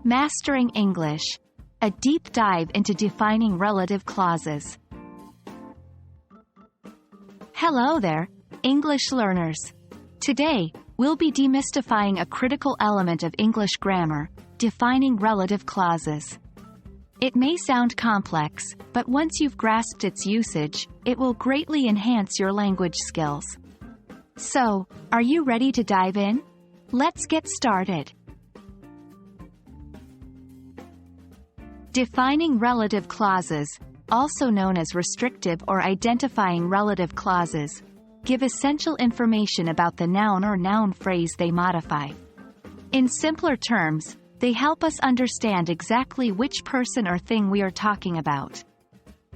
Mastering English. A deep dive into defining relative clauses. Hello there, English learners. Today, we'll be demystifying a critical element of English grammar, defining relative clauses. It may sound complex, but once you've grasped its usage, it will greatly enhance your language skills. So, are you ready to dive in? Let's get started. Defining relative clauses, also known as restrictive or identifying relative clauses, give essential information about the noun or noun phrase they modify. In simpler terms, they help us understand exactly which person or thing we are talking about.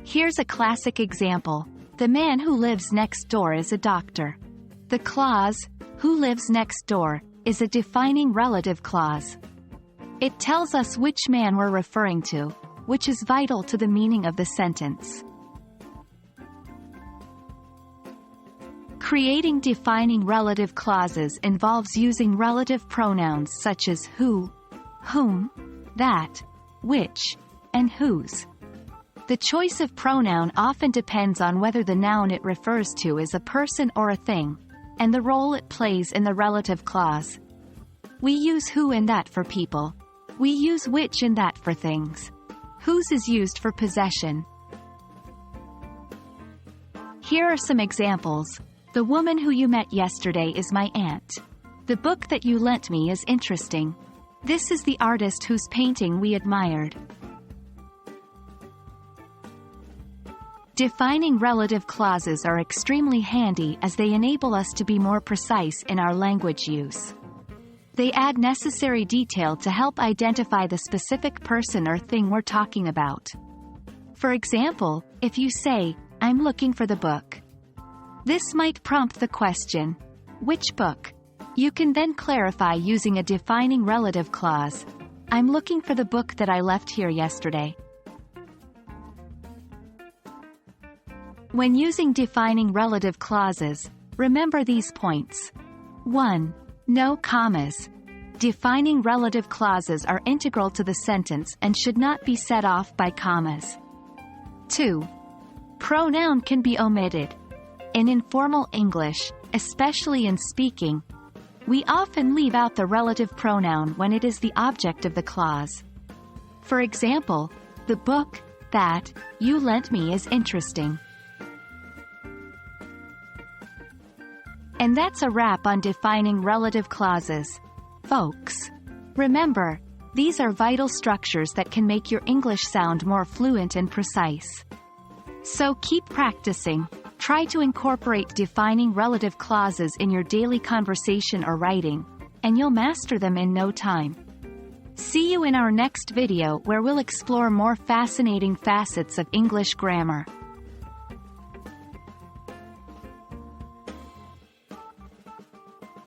Here's a classic example. The man who lives next door is a doctor. The clause, who lives next door, is a defining relative clause. It tells us which man we're referring to, which is vital to the meaning of the sentence. Creating defining relative clauses involves using relative pronouns such as who, whom, that, which, and whose. The choice of pronoun often depends on whether the noun it refers to is a person or a thing, and the role it plays in the relative clause. We use who and that for people. We use which and that for things. Whose is used for possession. Here are some examples. The woman who you met yesterday is my aunt. The book that you lent me is interesting. This is the artist whose painting we admired. Defining relative clauses are extremely handy as they enable us to be more precise in our language use. They add necessary detail to help identify the specific person or thing we're talking about. For example, if you say, "I'm looking for the book," this might prompt the question, "Which book?" You can then clarify using a defining relative clause. "I'm looking for the book that I left here yesterday." When using defining relative clauses, remember these points. 1. No commas. Defining relative clauses are integral to the sentence and should not be set off by commas. 2. Pronoun can be omitted. In informal English, especially in speaking, we often leave out the relative pronoun when it is the object of the clause. For example, the book that you lent me is interesting. And that's a wrap on defining relative clauses, folks. Remember, these are vital structures that can make your English sound more fluent and precise. So keep practicing. Try to incorporate defining relative clauses in your daily conversation or writing, and you'll master them in no time. See you in our next video where we'll explore more fascinating facets of English grammar.